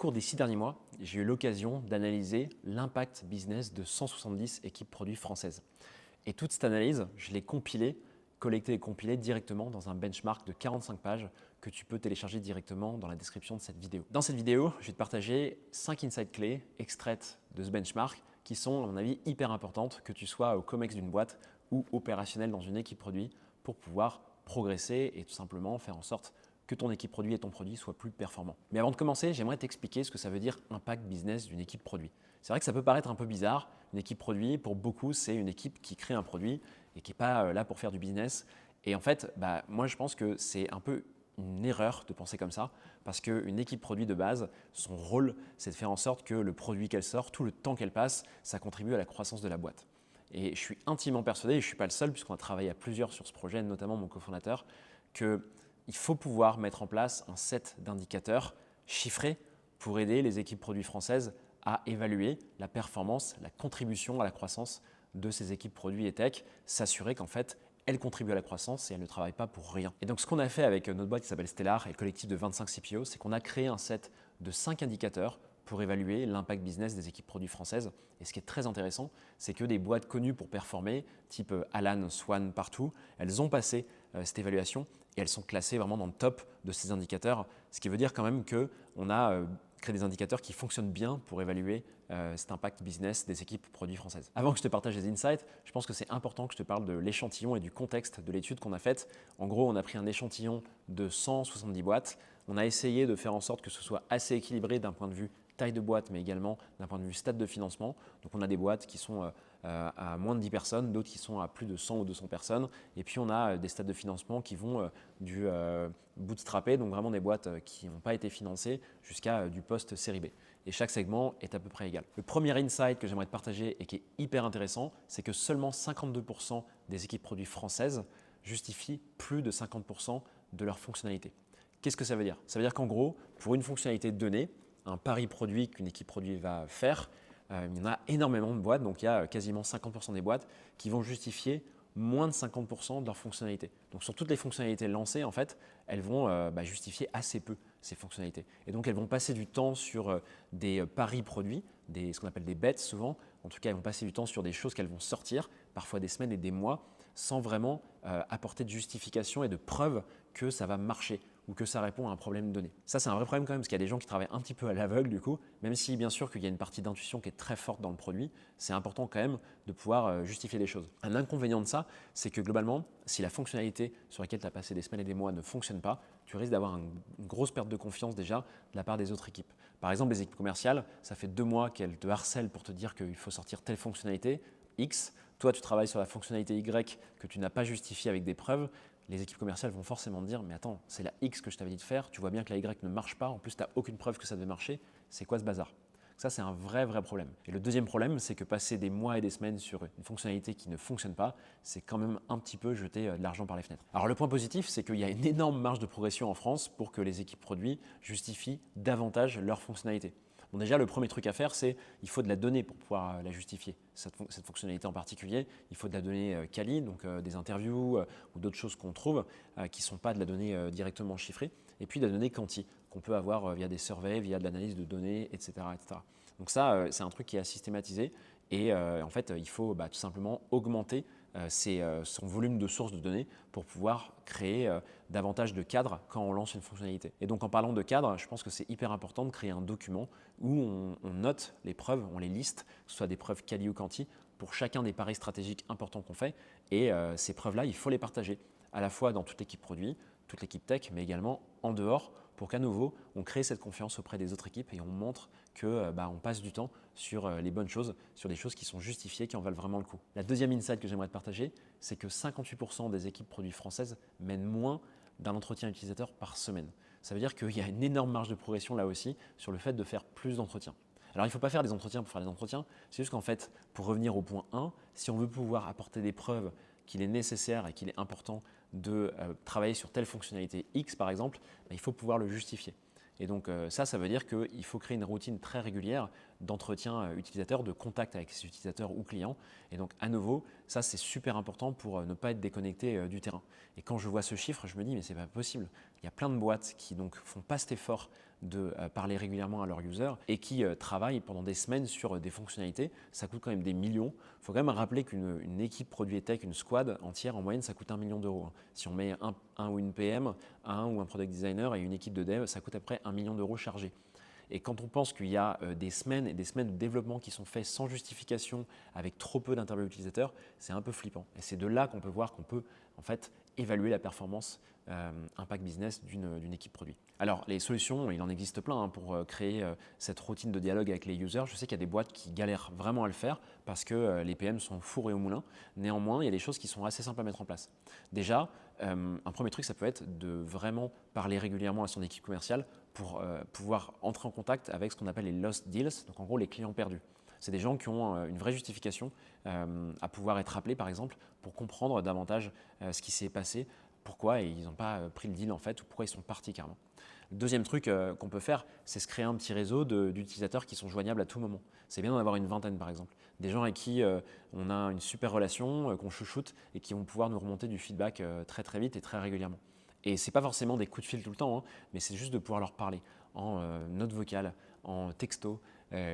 cours des 6 derniers mois, j'ai eu l'occasion d'analyser l'impact business de 170 équipes produits françaises. Et toute cette analyse, je l'ai compilée, collectée et compilée directement dans un benchmark de 45 pages que tu peux télécharger directement dans la description de cette vidéo. Dans cette vidéo, je vais te partager 5 insights clés extraites de ce benchmark qui sont, à mon avis, hyper importantes, que tu sois au COMEX d'une boîte ou opérationnel dans une équipe produit pour pouvoir progresser et tout simplement faire en sorte que ton équipe produit et ton produit soient plus performants. Mais avant de commencer, j'aimerais t'expliquer ce que ça veut dire impact business d'une équipe produit. C'est vrai que ça peut paraître un peu bizarre. Une équipe produit, pour beaucoup, c'est une équipe qui crée un produit et qui n'est pas là pour faire du business. Et en fait, moi je pense que c'est un peu une erreur de penser comme ça parce qu'une équipe produit de base, son rôle, c'est de faire en sorte que le produit qu'elle sort, tout le temps qu'elle passe, ça contribue à la croissance de la boîte. Et je suis intimement persuadé, et je ne suis pas le seul puisqu'on a travaillé à plusieurs sur ce projet, notamment mon cofondateur, qu'il faut pouvoir mettre en place un set d'indicateurs chiffrés pour aider les équipes produits françaises à évaluer la performance, la contribution à la croissance de ces équipes produits et tech, s'assurer qu'en fait, elles contribuent à la croissance et elles ne travaillent pas pour rien. Et donc, ce qu'on a fait avec notre boîte qui s'appelle Stellar et le collectif de 25 CPO, c'est qu'on a créé un set de 5 indicateurs pour évaluer l'impact business des équipes produits françaises. Et ce qui est très intéressant, c'est que des boîtes connues pour performer, type Alan, Swan, partout, elles ont passé cette évaluation et elles sont classées vraiment dans le top de ces indicateurs. Ce qui veut dire quand même qu'on a créé des indicateurs qui fonctionnent bien pour évaluer cet impact business des équipes produits françaises. Avant que je te partage les insights, je pense que c'est important que je te parle de l'échantillon et du contexte de l'étude qu'on a faite. En gros, on a pris un échantillon de 170 boîtes. On a essayé de faire en sorte que ce soit assez équilibré d'un point de vue taille de boîte, mais également d'un point de vue stade de financement. Donc on a des boîtes qui sont à moins de 10 personnes, d'autres qui sont à plus de 100 ou 200 personnes. Et puis on a des stades de financement qui vont du bootstrappé, donc vraiment des boîtes qui n'ont pas été financées, jusqu'à du post-série B. Et chaque segment est à peu près égal. Le premier insight que j'aimerais te partager et qui est hyper intéressant, c'est que seulement 52% des équipes produits françaises justifient plus de 50% de leurs fonctionnalités. Qu'est-ce que ça veut dire? Ça veut dire qu'en gros, pour une fonctionnalité donnée, un pari produit qu'une équipe produit va faire, il y en a énormément de boîtes, donc il y a quasiment 50% des boîtes qui vont justifier moins de 50% de leurs fonctionnalités. Donc sur toutes les fonctionnalités lancées, en fait, elles vont justifier assez peu ces fonctionnalités. Et donc elles vont passer du temps sur des paris produits, ce qu'on appelle des bets souvent. En tout cas, elles vont passer du temps sur des choses qu'elles vont sortir, parfois des semaines et des mois, sans vraiment apporter de justification et de preuve que ça va marcher ou que ça répond à un problème donné. Ça, c'est un vrai problème quand même, parce qu'il y a des gens qui travaillent un petit peu à l'aveugle du coup, même si bien sûr qu'il y a une partie d'intuition qui est très forte dans le produit, c'est important quand même de pouvoir justifier les choses. Un inconvénient de ça, c'est que globalement, si la fonctionnalité sur laquelle tu as passé des semaines et des mois ne fonctionne pas, tu risques d'avoir une grosse perte de confiance déjà de la part des autres équipes. Par exemple, les équipes commerciales, ça fait 2 mois qu'elles te harcèlent pour te dire qu'il faut sortir telle fonctionnalité X. Toi, tu travailles sur la fonctionnalité Y que tu n'as pas justifiée avec des preuves. Les équipes commerciales vont forcément dire « mais attends, c'est la X que je t'avais dit de faire, tu vois bien que la Y ne marche pas, en plus tu n'as aucune preuve que ça devait marcher, c'est quoi ce bazar ?» Ça, c'est un vrai problème. Et le deuxième problème, c'est que passer des mois et des semaines sur une fonctionnalité qui ne fonctionne pas, c'est quand même un petit peu jeter de l'argent par les fenêtres. Alors le point positif, c'est qu'il y a une énorme marge de progression en France pour que les équipes produits justifient davantage leurs fonctionnalités. Bon, déjà, le premier truc à faire, c'est qu'il faut de la donnée pour pouvoir la justifier. Cette fonctionnalité en particulier, il faut de la donnée quali, donc des interviews ou d'autres choses qu'on trouve qui ne sont pas de la donnée directement chiffrée, et puis de la donnée quanti, qu'on peut avoir via des surveys, via de l'analyse de données, etc. etc. Donc ça, c'est un truc qui est à systématiser et en fait, il faut tout simplement augmenter son volume de sources de données pour pouvoir créer davantage de cadres quand on lance une fonctionnalité. Et donc en parlant de cadre, je pense que c'est hyper important de créer un document où on note les preuves, on les liste, que ce soit des preuves quali ou quanti, pour chacun des paris stratégiques importants qu'on fait. Et ces preuves-là, il faut les partager à la fois dans toute l'équipe produit, toute l'équipe tech, mais également en dehors pour qu'à nouveau, on crée cette confiance auprès des autres équipes et on montre qu'on passe du temps sur les bonnes choses, sur des choses qui sont justifiées, qui en valent vraiment le coup. La deuxième insight que j'aimerais te partager, c'est que 58% des équipes produits françaises mènent moins d'un entretien utilisateur par semaine. Ça veut dire qu'il y a une énorme marge de progression là aussi sur le fait de faire plus d'entretiens. Alors il ne faut pas faire des entretiens pour faire des entretiens, c'est juste qu'en fait, pour revenir au point 1, si on veut pouvoir apporter des preuves qu'il est nécessaire et qu'il est important de travailler sur telle fonctionnalité X par exemple, il faut pouvoir le justifier. Et donc ça veut dire qu'il faut créer une routine très régulière d'entretien utilisateur, de contact avec ses utilisateurs ou clients. Et donc à nouveau, ça c'est super important pour ne pas être déconnecté du terrain. Et quand je vois ce chiffre, je me dis mais c'est pas possible. Il y a plein de boîtes qui donc font pas cet effort de parler régulièrement à leurs users et qui travaillent pendant des semaines sur des fonctionnalités. Ça coûte quand même des millions. Il faut quand même rappeler qu'une équipe produit et tech, une squad entière, en moyenne, ça coûte 1 million d'euros. Si on met un ou une PM, un ou un product designer et une équipe de dev, ça coûte à peu près 1 million d'euros chargés. Et quand on pense qu'il y a des semaines et des semaines de développement qui sont faits sans justification, avec trop peu d'interviews utilisateurs, c'est un peu flippant. Et c'est de là qu'on peut voir qu'on peut en fait évaluer la performance impact business d'une équipe produit. Alors les solutions, il en existe plein pour créer cette routine de dialogue avec les users. Je sais qu'il y a des boîtes qui galèrent vraiment à le faire parce que les PM sont fourrés au moulin. Néanmoins, il y a des choses qui sont assez simples à mettre en place. Déjà, un premier truc, ça peut être de vraiment parler régulièrement à son équipe commerciale pour pouvoir entrer en contact avec ce qu'on appelle les lost deals, donc en gros les clients perdus. C'est des gens qui ont une vraie justification à pouvoir être appelés par exemple pour comprendre davantage ce qui s'est passé, pourquoi ils n'ont pas pris le deal en fait ou pourquoi ils sont partis carrément. Le deuxième truc qu'on peut faire, c'est se créer un petit réseau d'utilisateurs qui sont joignables à tout moment. C'est bien d'en avoir une vingtaine par exemple. Des gens avec qui on a une super relation, qu'on chouchoute et qui vont pouvoir nous remonter du feedback très très vite et très régulièrement. Et ce n'est pas forcément des coups de fil tout le temps, mais c'est juste de pouvoir leur parler en note vocale, en texto,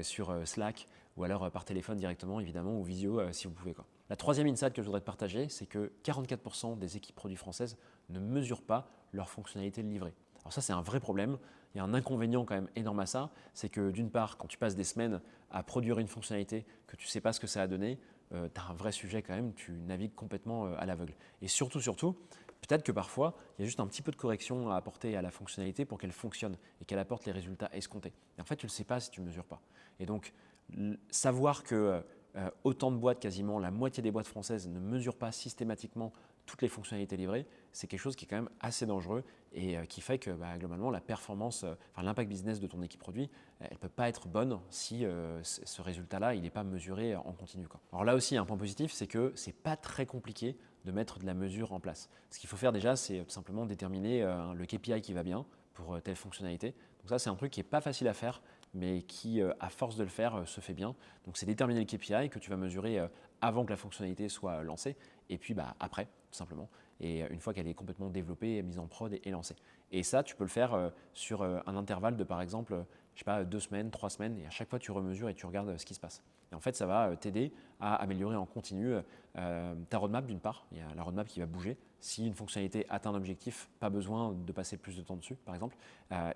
sur Slack ou alors par téléphone directement évidemment ou visio si vous pouvez. La troisième insight que je voudrais te partager, c'est que 44% des équipes produits françaises ne mesurent pas leurs fonctionnalités livrées. Alors ça, c'est un vrai problème. Il y a un inconvénient quand même énorme à ça, c'est que d'une part, quand tu passes des semaines à produire une fonctionnalité que tu ne sais pas ce que ça a donné, tu as un vrai sujet quand même, tu navigues complètement à l'aveugle. Et surtout, peut-être que parfois, il y a juste un petit peu de correction à apporter à la fonctionnalité pour qu'elle fonctionne et qu'elle apporte les résultats escomptés. Et en fait, tu ne le sais pas si tu ne mesures pas. Et donc, savoir que autant de boîtes, quasiment la moitié des boîtes françaises ne mesurent pas systématiquement toutes les fonctionnalités livrées, c'est quelque chose qui est quand même assez dangereux et qui fait que globalement la performance, l'impact business de ton équipe produit, elle ne peut pas être bonne si ce résultat-là, il n'est pas mesuré en continu. Alors là aussi, un point positif, c'est que ce n'est pas très compliqué de mettre de la mesure en place. Ce qu'il faut faire déjà, c'est tout simplement déterminer le KPI qui va bien pour telle fonctionnalité. Donc ça, c'est un truc qui n'est pas facile à faire, mais qui, à force de le faire, se fait bien. Donc c'est déterminer le KPI que tu vas mesurer avant que la fonctionnalité soit lancée, et puis après, tout simplement. Et une fois qu'elle est complètement développée, mise en prod et lancée. Et ça, tu peux le faire sur un intervalle de, par exemple, je sais pas, 2 semaines, 3 semaines, et à chaque fois, tu remesures et tu regardes ce qui se passe. Et en fait, ça va t'aider à améliorer en continu ta roadmap d'une part. Il y a la roadmap qui va bouger. Si une fonctionnalité atteint un objectif, pas besoin de passer plus de temps dessus, par exemple.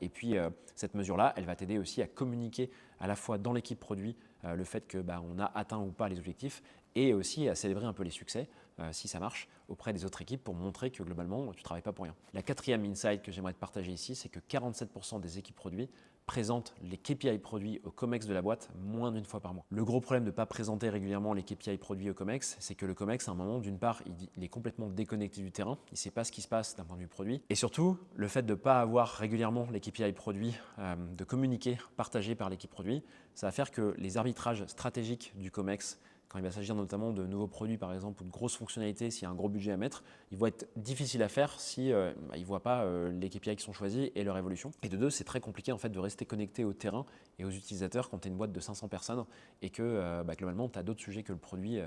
Et puis, cette mesure-là, elle va t'aider aussi à communiquer à la fois dans l'équipe produit le fait que on a atteint ou pas les objectifs et aussi à célébrer un peu les succès, si ça marche, auprès des autres équipes pour montrer que globalement, tu ne travailles pas pour rien. La quatrième insight que j'aimerais te partager ici, c'est que 47% des équipes produits présentent les KPI produits au COMEX de la boîte moins d'une fois par mois. Le gros problème de ne pas présenter régulièrement les KPI produits au COMEX, c'est que le COMEX, à un moment, d'une part, il est complètement déconnecté du terrain, il ne sait pas ce qui se passe d'un point de vue produit, et surtout, le fait de ne pas avoir régulièrement les KPI produits, de communiquer, partagés par l'équipe produit, ça va faire que les arbitrages stratégiques du COMEX, quand il va s'agir notamment de nouveaux produits par exemple ou de grosses fonctionnalités, s'il y a un gros budget à mettre, ils vont être difficiles à faire si ils ne voient pas les KPI qui sont choisis et leur évolution. Et de deux, c'est très compliqué en fait de rester connecté au terrain et aux utilisateurs quand tu es une boîte de 500 personnes et que globalement tu as d'autres sujets que le produit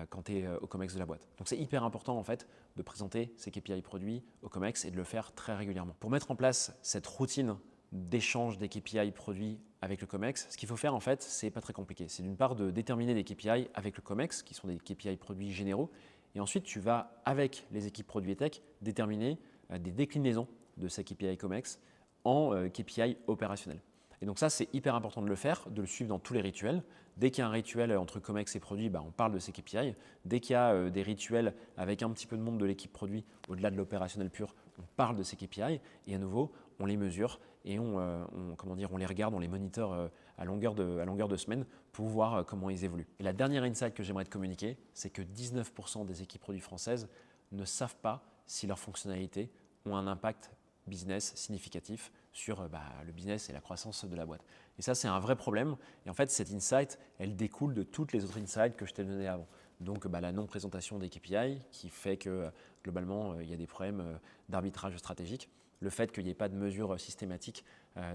quand tu es au COMEX de la boîte. Donc c'est hyper important en fait de présenter ces KPI produits au COMEX et de le faire très régulièrement. Pour mettre en place cette routine d'échange des KPI produits avec le COMEX, ce qu'il faut faire en fait, c'est pas très compliqué. C'est d'une part de déterminer des KPI avec le COMEX, qui sont des KPI produits généraux, et ensuite tu vas, avec les équipes produits et tech, déterminer des déclinaisons de ces KPI COMEX en KPI opérationnels. Et donc ça, c'est hyper important de le faire, de le suivre dans tous les rituels. Dès qu'il y a un rituel entre COMEX et produit, on parle de ces KPI. Dès qu'il y a des rituels avec un petit peu de monde de l'équipe produit, au-delà de l'opérationnel pur, on parle de ces KPI. Et à nouveau, on les mesure et on les regarde, on les monitore à longueur de semaine pour voir comment ils évoluent. Et la dernière insight que j'aimerais te communiquer, c'est que 19% des équipes produits françaises ne savent pas si leurs fonctionnalités ont un impact business significatif sur le business et la croissance de la boîte. Et ça, c'est un vrai problème. Et en fait, cette insight, elle découle de toutes les autres insights que je t'ai données avant. Donc, la non-présentation des KPI qui fait que globalement, il y a des problèmes d'arbitrage stratégique. Le fait qu'il n'y ait pas de mesure systématique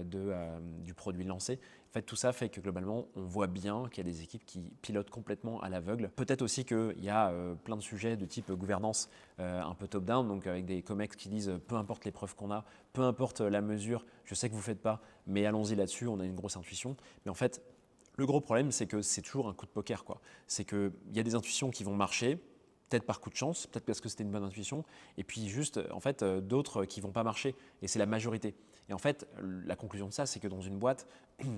du produit lancé. En fait, tout ça fait que globalement, on voit bien qu'il y a des équipes qui pilotent complètement à l'aveugle. Peut-être aussi qu'il y a plein de sujets de type gouvernance un peu top-down, donc avec des comex qui disent peu importe les preuves qu'on a, peu importe la mesure, je sais que vous ne faites pas, mais allons-y là-dessus, on a une grosse intuition. Mais en fait, le gros problème, c'est que c'est toujours un coup de poker, quoi. C'est qu'il y a des intuitions qui vont marcher, peut-être par coup de chance, peut-être parce que c'était une bonne intuition, et puis juste, en fait, d'autres qui ne vont pas marcher, et c'est la majorité. Et en fait, la conclusion de ça, c'est que dans une boîte,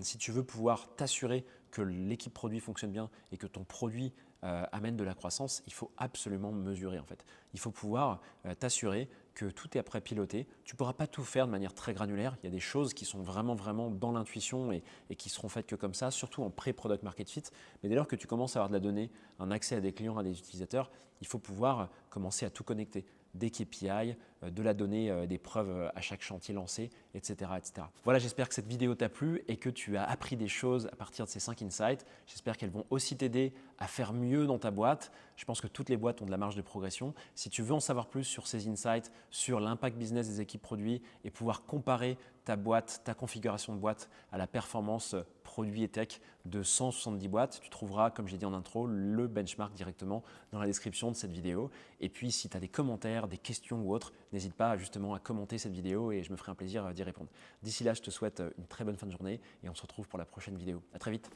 si tu veux pouvoir t'assurer que l'équipe produit fonctionne bien et que ton produit amène de la croissance, il faut absolument mesurer en fait. Il faut pouvoir t'assurer que tout est après piloté. Tu ne pourras pas tout faire de manière très granulaire. Il y a des choses qui sont vraiment, vraiment dans l'intuition et qui seront faites que comme ça, surtout en pré-product market fit. Mais dès lors que tu commences à avoir de la donnée, un accès à des clients, à des utilisateurs, il faut pouvoir commencer à tout connecter. Des KPI, de la donnée, des preuves à chaque chantier lancé, etc. etc. Voilà, j'espère que cette vidéo t'a plu et que tu as appris des choses à partir de ces 5 insights. J'espère qu'elles vont aussi t'aider à faire mieux dans ta boîte. Je pense que toutes les boîtes ont de la marge de progression. Si tu veux en savoir plus sur ces insights, sur l'impact business des équipes produits et pouvoir comparer ta boîte, ta configuration de boîte à la performance produit et tech de 170 boîtes, tu trouveras, comme j'ai dit en intro, le benchmark directement dans la description de cette vidéo. Et puis, si tu as des commentaires, des questions ou autres, n'hésite pas justement à commenter cette vidéo et je me ferai un plaisir d'y répondre. D'ici là, je te souhaite une très bonne fin de journée et on se retrouve pour la prochaine vidéo. À très vite.